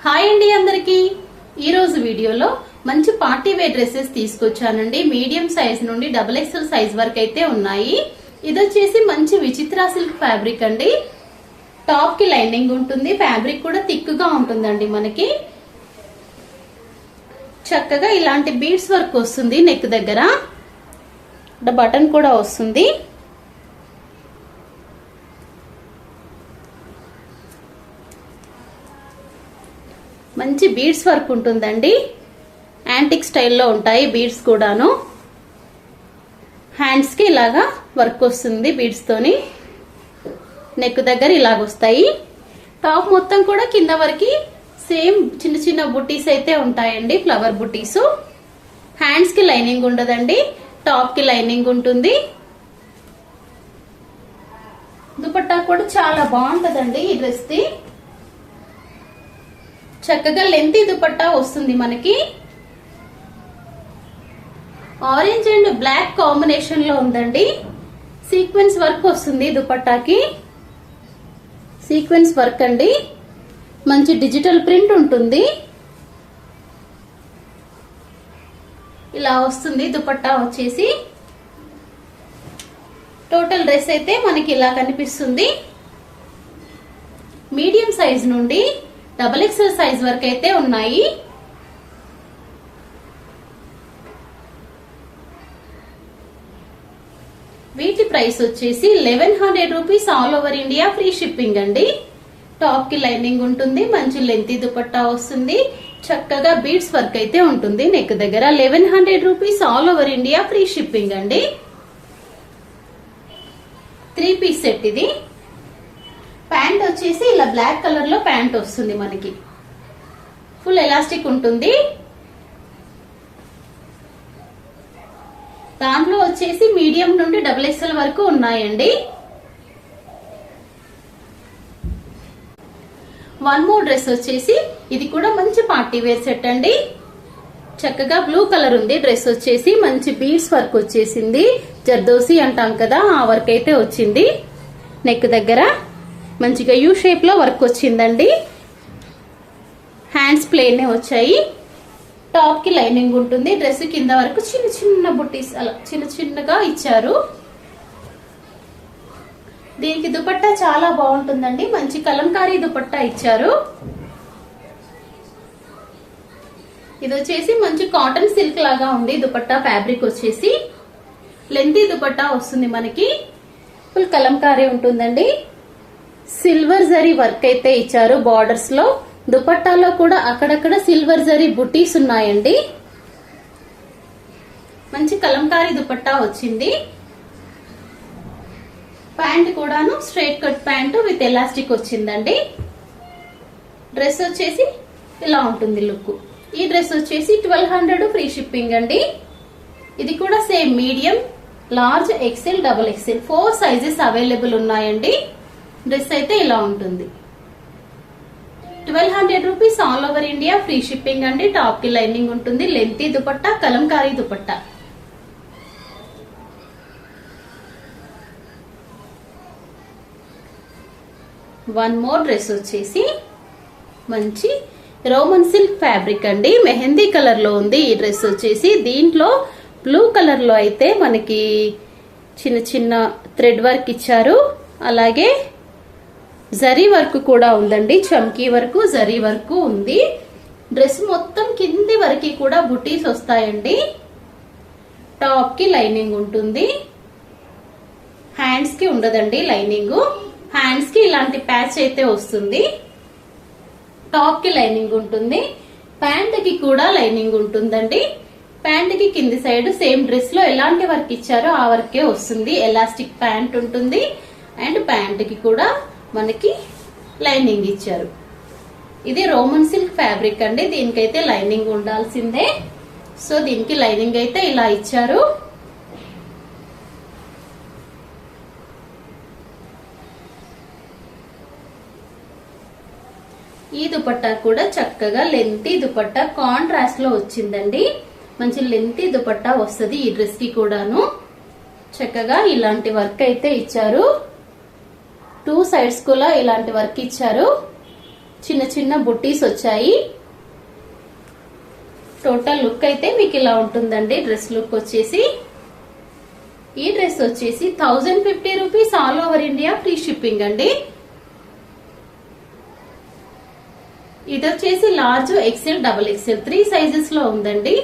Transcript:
Hi అండి అందరికి ఈ రోజు వీడియోలో మంచి పార్టీ వేర్ డ్రెస్సెస్ తీసుకొచ్చానండి. మీడియం సైజ్ నుండి XXL సైజ్ వరకు అయితే ఉన్నాయి. ఇది వచ్చేసి మంచి విచిత్ర సిల్క్ ఫ్యాబ్రిక్ అండి. టాప్ కి లైనింగ్ ఉంటుంది, ఫ్యాబ్రిక్ కూడా థిక్ గా ఉంటుందండి. మనకి చక్కగా ఇలాంటి బీడ్స్ వర్క్ వస్తుంది. నెక్ దగ్గర బటన్ కూడా వస్తుంది. మంచి బీడ్స్ వర్క్ ఉంటుందండి. యాంటిక్ స్టైల్లో ఉంటాయి బీడ్స్ కూడాను. హ్యాండ్స్ కి ఇలాగా వర్క్ వస్తుంది బీడ్స్ తోని. నెక్ దగ్గర ఇలాగ వస్తాయి. టాప్ మొత్తం కూడా కింద వరకు సేమ్ చిన్న చిన్న బుట్టీస్ అయితే ఉంటాయండి, ఫ్లవర్ బుట్టీస్. హ్యాండ్స్ కి లైనింగ్ ఉండదండి, టాప్ కి లైనింగ్ ఉంటుంది. దుపట్టా కూడా చాలా బాగుంటదండి ఈ డ్రెస్ ది. చక్కగా లెంతీ దుపట్టా వస్తుంది మనకి. ఆరెంజ్ అండ్ బ్లాక్ కాంబినేషన్ లో ఉందండి. సీక్వెన్స్ వర్క్ వస్తుంది దుపట్టాకి. సీక్వెన్స్ వర్క్ అండి. మంచి డిజిటల్ ప్రింట్ ఉంటుంది. ఇలా వస్తుంది దుపట్టా వచ్చేసి. టోటల్ డ్రెస్ అయితే మనకి ఇలా కనిపిస్తుంది. మీడియం సైజ్ నుండి XXL సైజ్ వరకు అయితే ఉన్నాయి. వీటి ప్రైస్ వచ్చేసి 1100 rupees all over India, free shipping అండి. టాప్ కి లైనింగ్ ఉంటుంది, మంచి లెంతీ దుపట్టా వస్తుంది. చక్కగా బీడ్స్ వర్క్ అయితే ఉంటుంది నెక్ దగ్గర. 1100 rupees all over India, free shipping అండి. 3 పీస్ సెట్ ఇది. ప్యాంట్ వచ్చేసి ఇలా బ్లాక్ కలర్ లో ప్యాంట్ వస్తుంది మనకి. ఫుల్ ఎలాస్టిక్ ఉంటుంది. దాంట్లో వచ్చేసి మీడియం నుండి XXL వరకు ఉన్నాయండి. వన్ మోర్ డ్రెస్ వచ్చేసి ఇది కూడా మంచి పార్టీ వేర్ సెట్ అండి. చక్కగా బ్లూ కలర్ ఉంది డ్రెస్ వచ్చేసి. మంచి బీడ్స్ వర్క్ వచ్చేసింది. జర్దోసి అంటాం కదా, ఆ వర్క్ అయితే వచ్చింది. నెక్ దగ్గర మంచిగా యూ షేప్ లో వర్క్ వచ్చిందండి. హ్యాండ్స్ ప్లేన్ వచ్చాయి. టాప్ కి లైనింగ్ ఉంటుంది. డ్రెస్ కింద వరకు చిన్న చిన్న బుట్టీస్ అలా చిన్న చిన్నగా ఇచ్చారు. దీనికి దుపట్టా చాలా బాగుంటుందండి. మంచి కలంకారీ దుపట్టా ఇచ్చారు. ఇది వచ్చేసి మంచి కాటన్ సిల్క్ లాగా ఉంది దుపట్టా. ఫ్యాబ్రిక్ వచ్చేసి లెంతీ దుపట్టా వస్తుంది మనకి. ఫుల్ కలంకారీ ఉంటుందండి. సిల్వర్ జరీ వర్క్ అయితే ఇచ్చారు బార్డర్స్ లో. దుపట్టాలో కూడా అక్కడక్కడ సిల్వర్ జరీ బుట్టీస్ ఉన్నాయండి. మంచి కలంకారీ దుపట్టా వచ్చింది. ప్యాంట్ కూడాను straight cut pant with elastic వచ్చిందండి. డ్రెస్ వచ్చేసి ఇలా ఉంటుంది లుక్. ఈ డ్రెస్ వచ్చేసి 1200 ఫ్రీ షిప్పింగ్ అండి. ఇది కూడా same medium, large, XL, XXL 4 sizes available ఉన్నాయండి. డ్రెస్ అయితే ఇలా ఉంటుంది. 1200 rupees all over India, free shipping అండి. టాప్ కి లైనింగ్ ఉంటుంది. Lengthy dupatta, Kalamkari dupatta. One more dress వచ్చేసి మంచి రోమన్ సిల్క్ ఫ్యాబ్రిక్ అండి. మెహందీ కలర్ లో ఉంది ఈ డ్రెస్ వచ్చేసి. దీంట్లో బ్లూ కలర్ లో అయితే మనకి చిన్న చిన్న థ్రెడ్ వర్క్ ఇచ్చారు. అలాగే జరీ వర్క్ కూడా ఉందండి. చమ్కీ వర్క్, జరీ వర్క్ ఉంది. డ్రెస్ మొత్తం కింది వరకు కూడా బుటీస్ వస్తాయండి. టాప్ కి లైనింగ్ ఉంటుంది. హ్యాండ్స్ కి ఉండదండి లైనింగ్. హ్యాండ్స్ కి ఇలాంటి ప్యాచ్ అయితే వస్తుంది. టాప్ కి లైనింగ్ ఉంటుంది. ప్యాంట్ కి కూడా లైనింగ్ ఉంటుందండి. ప్యాంట్ కి కింది సైడ్ సేమ్ డ్రెస్ లో ఎలాంటి వర్క్ ఇచ్చారో ఆ వర్కే వస్తుంది. ఎలాస్టిక్ ప్యాంట్ ఉంటుంది. అండ్ ప్యాంట్ కి కూడా మనకి లైనింగ్ ఇచ్చారు. ఇది రోమన్ సిల్క్ ఫ్యాబ్రిక్ అండి. దీనికైతే లైనింగ్ ఉండాల్సిందే. సో దీనికి లైనింగ్ అయితే ఇలా ఇచ్చారు. ఈ దుపట్టా కూడా చక్కగా లెంతీ దుపట్టా కాంట్రాస్ట్ లో వచ్చిందండి. మంచి లెంతీ దుపట్టా వస్తుంది ఈ డ్రెస్ కి కూడాను. చక్కగా ఇలాంటి వర్క్ అయితే ఇచ్చారు. 2 సైడ్స్ కూడా ఇలాంటి వర్క్ ఇచ్చారు. చిన్న చిన్న బుట్టీస్ వచ్చాయి. టోటల్ లుక్ అయితే మీకు ఇలా ఉంటుందండి. డ్రెస్ లుక్ వచ్చేసి ఈ డ్రెస్ వచ్చేసి 1050 rupees all over India free shipping అండి. ఇది వచ్చేసి large, XL, double XL 3 sizes లో ఉందండి.